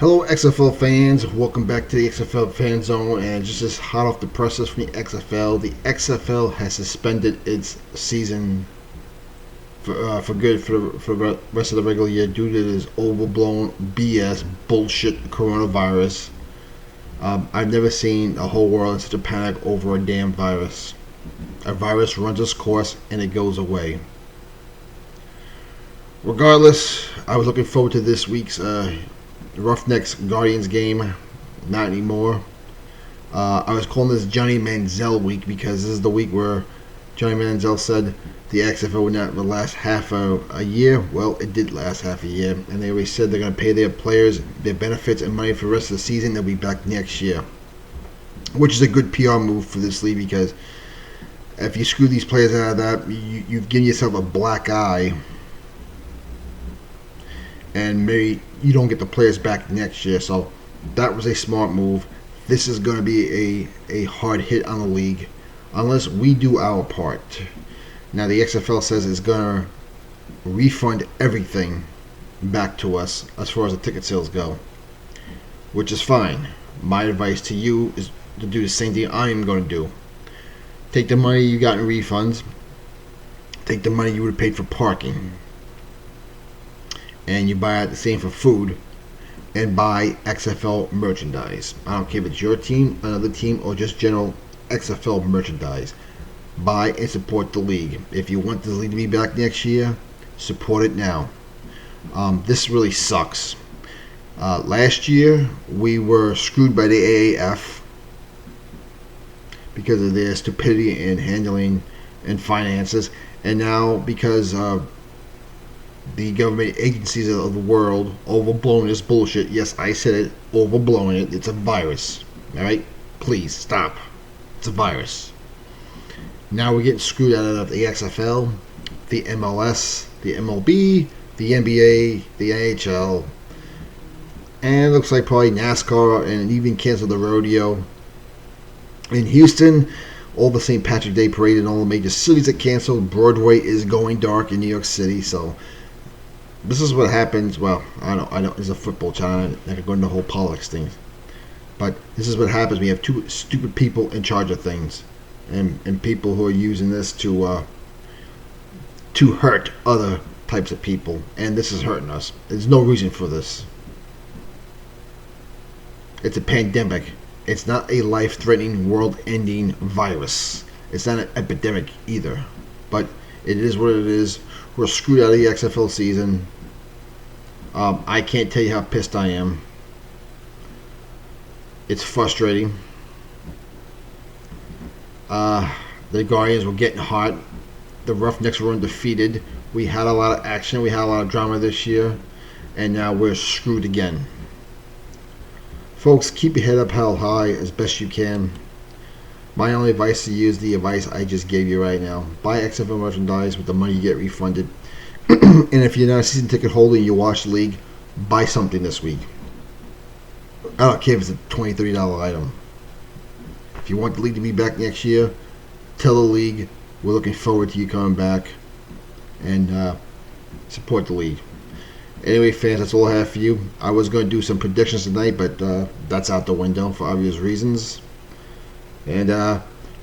Hello XFL fans, welcome back to the XFL Fan Zone, and just as hot off the presses from the XFL has suspended its season for good for the rest of the regular year due to this overblown BS bullshit coronavirus. I've never seen a whole world in such a panic over a damn virus. A virus runs its course and it goes away. Regardless, I was looking forward to this week's Roughnecks Guardians game. Not anymore. I was calling this Johnny Manziel week because this is the week where Johnny Manziel said the XFL would not last half a year. Well, it did last half a year, and they already said they're going to pay their players their benefits and money for the rest of the season. They'll be back next year, which is a good PR move for this league because if you screw these players out of that, you've given yourself a black eye, and maybe you don't get the players back next year. So that was a smart move. This is going to be a hard hit on the league unless we do our part. Now the XFL says it's going to refund everything back to us as far as the ticket sales go, which is fine. My advice to you is to do the same thing I am going to do. Take the money you got in refunds, take the money you would have paid for parking, and you buy out the same for food, and buy XFL merchandise. I don't care if it's your team, another team, or just general XFL merchandise. Buy and support the league. If you want this league to be back next year, support it now. This really sucks. Last year, we were screwed by the AAF because of their stupidity in handling and finances, and now because the government agencies of the world overblown this bullshit. Yes, I said it, overblowing it. It's a virus. Alright? Please, stop. It's a virus. Now we're getting screwed out of the XFL, the MLS, the MLB, the NBA, the NHL, and it looks like probably NASCAR, and even canceled the rodeo. In Houston, all the St. Patrick's Day parade and all the major cities are canceled. Broadway is going dark in New York City, so this is what happens. Well, I don't. It's a football channel. I could go into the whole politics thing, but this is what happens when you have two stupid people in charge of things, and people who are using this to hurt other types of people. And this is hurting us. There's no reason for this. It's a pandemic. It's not a life-threatening, world-ending virus. It's not an epidemic either. But it is what it is. We're screwed out of the XFL season. I can't tell you how pissed I am. It's frustrating. The Guardians were getting hot. The Roughnecks were undefeated. We had a lot of action. We had a lot of drama this year. And now we're screwed again. Folks, keep your head up held high as best you can. My only advice to you is the advice I just gave you right now. Buy XFL merchandise with the money you get refunded. And if you're not a season ticket holder and you watch the league, buy something this week. I don't care if it's a $20, $30 item. If you want the league to be back next year, tell the league we're looking forward to you coming back, and support the league. Anyway, fans, that's all I have for you. I was going to do some predictions tonight, but that's out the window for obvious reasons. And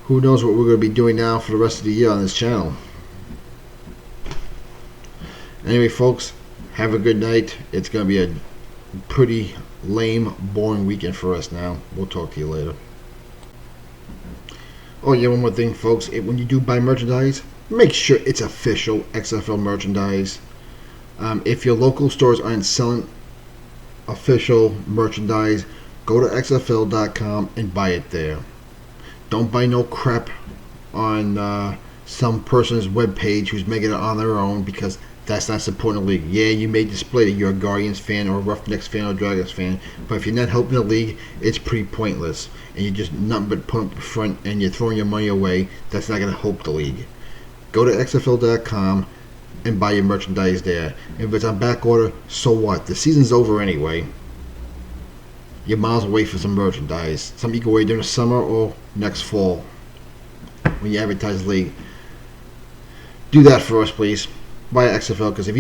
who knows what we're going to be doing now for the rest of the year on this channel. Anyway, folks, have a good night. It's going to be a pretty lame, boring weekend for us now. We'll talk to you later. Oh, yeah, one more thing, folks. When you do buy merchandise, make sure it's official XFL merchandise. If your local stores aren't selling official merchandise, go to xfl.com and buy it there. Don't buy no crap on some person's webpage who's making it on their own, because that's not supporting the league. Yeah, you may display that you're a Guardians fan or a Roughnecks fan or a Dragons fan, but if you're not helping the league, it's pretty pointless. And you're just nothing but putting up the front and you're throwing your money away. That's not going to help the league. Go to xfl.com and buy your merchandise there. If it's on back order, so what? The season's over anyway. You're miles away for some merchandise. Something you can wear during the summer or next fall when you advertise the league. Do that for us, please. Buy XFL, because if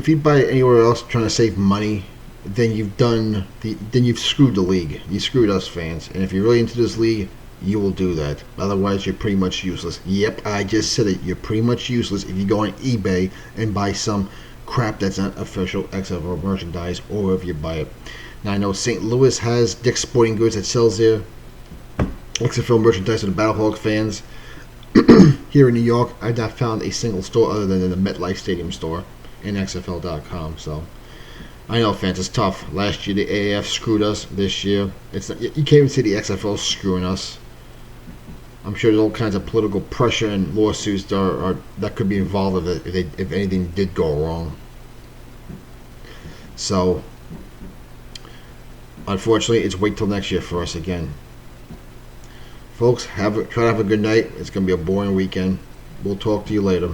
you buy it anywhere else trying to save money, then you've screwed the league. You screwed us fans. And if you're really into this league, you will do that. Otherwise, you're pretty much useless. Yep, I just said it. You're pretty much useless if you go on eBay and buy some crap that's not official XFL merchandise, or if you buy it. Now, I know St. Louis has Dick's Sporting Goods that sells their XFL merchandise to the Battlehawk fans. Here in New York, I've not found a single store other than the MetLife Stadium store and XFL.com. So I know, fans, it's tough. Last year the AAF screwed us. This year it's not, you can't even see the XFL screwing us. I'm sure there's all kinds of political pressure and lawsuits that could be involved if anything did go wrong. So unfortunately, it's wait till next year for us again. Folks, try to have a good night. It's going to be a boring weekend. We'll talk to you later.